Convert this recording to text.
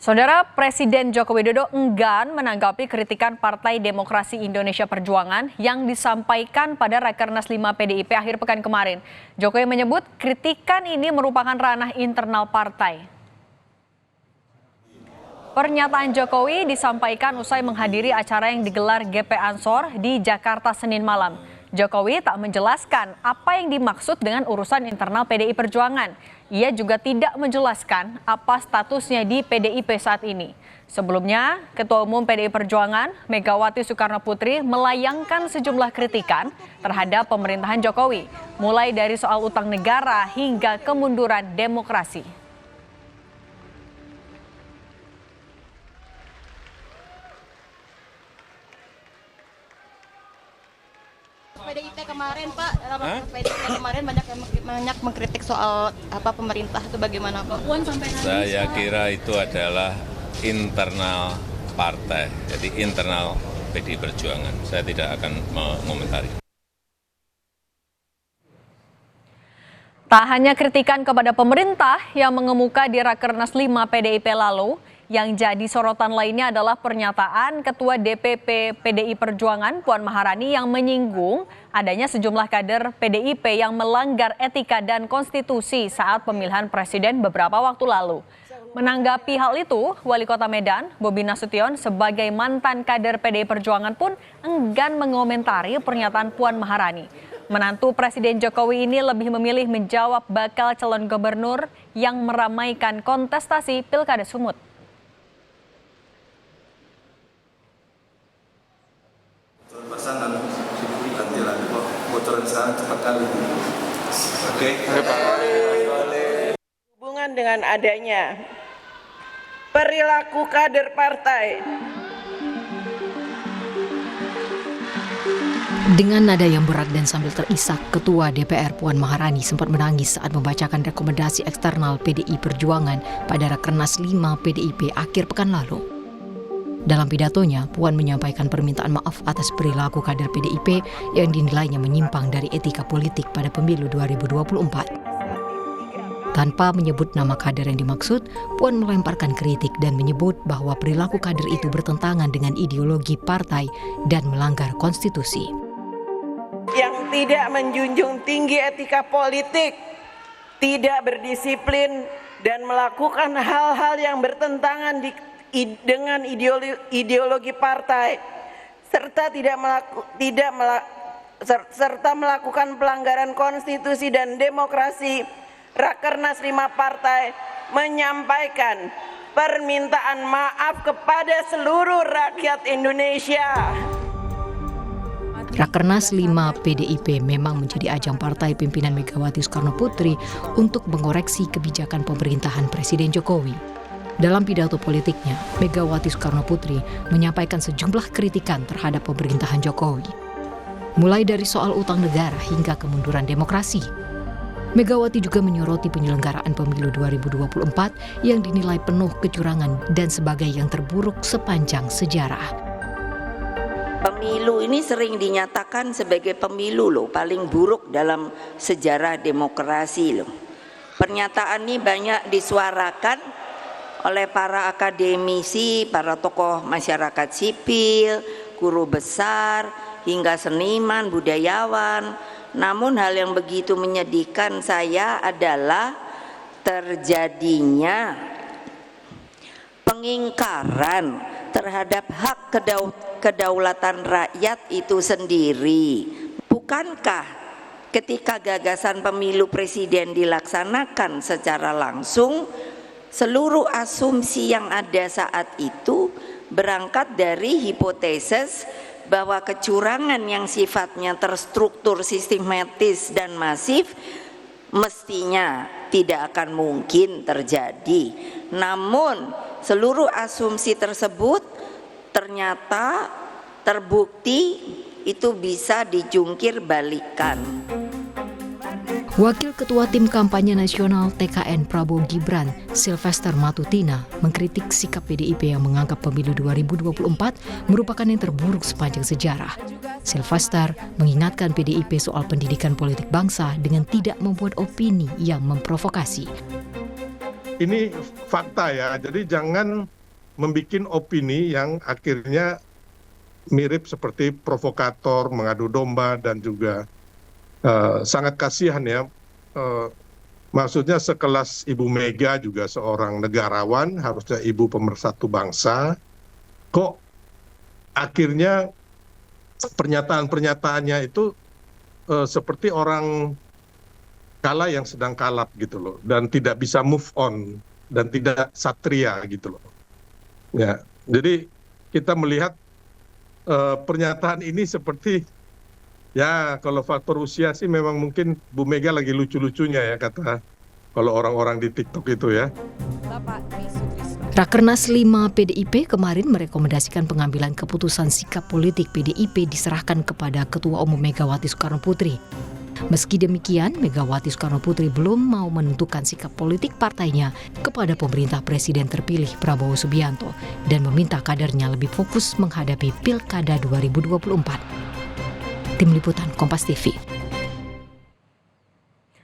Saudara Presiden Joko Widodo enggan menanggapi kritikan Partai Demokrasi Indonesia Perjuangan yang disampaikan pada Rakernas 5 PDIP akhir pekan kemarin. Jokowi menyebut kritikan ini merupakan ranah internal partai. Pernyataan Jokowi disampaikan usai menghadiri acara yang digelar GP Ansor di Jakarta Senin malam. Jokowi tak menjelaskan apa yang dimaksud dengan urusan internal PDI Perjuangan. Ia juga tidak menjelaskan apa statusnya di PDIP saat ini. Sebelumnya, Ketua Umum PDI Perjuangan, Megawati Soekarnoputri, melayangkan sejumlah kritikan terhadap pemerintahan Jokowi, mulai dari soal utang negara hingga kemunduran demokrasi. PDIP kemarin Pak, PDIP kemarin banyak mengkritik soal pemerintah itu bagaimana Pak? Saya kira itu adalah internal partai, jadi internal PDI Perjuangan. Saya tidak akan mengomentari. Tak hanya kritikan kepada pemerintah yang mengemuka di Rakernas 5 PDIP lalu, yang jadi sorotan lainnya adalah pernyataan Ketua DPP PDI Perjuangan Puan Maharani yang menyinggung adanya sejumlah kader PDIP yang melanggar etika dan konstitusi saat pemilihan presiden beberapa waktu lalu. Menanggapi hal itu, Wali Kota Medan, Bobi Nasution, sebagai mantan kader PDI Perjuangan pun enggan mengomentari pernyataan Puan Maharani. Menantu Presiden Jokowi ini lebih memilih menjawab bakal calon gubernur yang meramaikan kontestasi Pilkada Sumut. Pasangan nanti lagi kok bocoran sekarang cepat kali. Oke. Hubungan dengan adanya perilaku kader partai. Dengan nada yang berat dan sambil terisak, Ketua DPR Puan Maharani sempat menangis saat membacakan rekomendasi eksternal PDI Perjuangan pada Rakernas 5 PDIP akhir pekan lalu. Dalam pidatonya, Puan menyampaikan permintaan maaf atas perilaku kader PDIP yang dinilainya menyimpang dari etika politik pada pemilu 2024. Tanpa menyebut nama kader yang dimaksud, Puan melemparkan kritik dan menyebut bahwa perilaku kader itu bertentangan dengan ideologi partai dan melanggar konstitusi. Yang tidak menjunjung tinggi etika politik, tidak berdisiplin, dan melakukan hal-hal yang bertentangan dengan ideologi partai, serta melakukan pelanggaran konstitusi dan demokrasi, Rakernas 5 partai menyampaikan permintaan maaf kepada seluruh rakyat Indonesia. Rakernas 5 PDIP memang menjadi ajang partai pimpinan Megawati Soekarnoputri untuk mengoreksi kebijakan pemerintahan Presiden Jokowi. Dalam pidato politiknya, Megawati Soekarnoputri menyampaikan sejumlah kritikan terhadap pemerintahan Jokowi. Mulai dari soal utang negara hingga kemunduran demokrasi. Megawati juga menyoroti penyelenggaraan pemilu 2024 yang dinilai penuh kecurangan dan sebagai yang terburuk sepanjang sejarah. Pemilu ini sering dinyatakan sebagai pemilu paling buruk dalam sejarah demokrasi Pernyataan ini banyak disuarakan oleh para akademisi, para tokoh masyarakat sipil, guru besar, hingga seniman, budayawan. Namun hal yang begitu menyedihkan saya adalah terjadinya pengingkaran terhadap hak kedaulatan rakyat itu sendiri. Bukankah ketika gagasan pemilu presiden dilaksanakan secara langsung, seluruh asumsi yang ada saat itu berangkat dari hipotesis bahwa kecurangan yang sifatnya terstruktur, sistematis dan masif mestinya tidak akan mungkin terjadi. Namun seluruh asumsi tersebut ternyata terbukti itu bisa dijungkir balikan. Wakil Ketua Tim Kampanye Nasional TKN Prabowo Gibran, Sylvester Matutina, mengkritik sikap PDIP yang menganggap pemilu 2024 merupakan yang terburuk sepanjang sejarah. Sylvester mengingatkan PDIP soal pendidikan politik bangsa dengan tidak membuat opini yang memprovokasi. Ini fakta ya. Jadi jangan membuat opini yang akhirnya mirip seperti provokator, mengadu domba, dan juga sangat kasihan ya. Maksudnya sekelas Ibu Mega juga seorang negarawan, harusnya ibu pemersatu bangsa, kok akhirnya pernyataan-pernyataannya itu seperti orang kalah yang sedang kalap gitu loh, dan tidak bisa move on, dan tidak satria gitu loh. Ya, jadi kita melihat pernyataan ini seperti, ya kalau faktor usia sih memang mungkin Bu Mega lagi lucu-lucunya ya, kata kalau orang-orang di TikTok itu ya. Rakernas 5 PDIP kemarin merekomendasikan pengambilan keputusan sikap politik PDIP diserahkan kepada Ketua Umum Megawati Soekarno Putri. Meski demikian, Megawati Soekarno Putri belum mau menentukan sikap politik partainya kepada pemerintah Presiden terpilih Prabowo Subianto dan meminta kadernya lebih fokus menghadapi Pilkada 2024. Tim Liputan Kompas TV.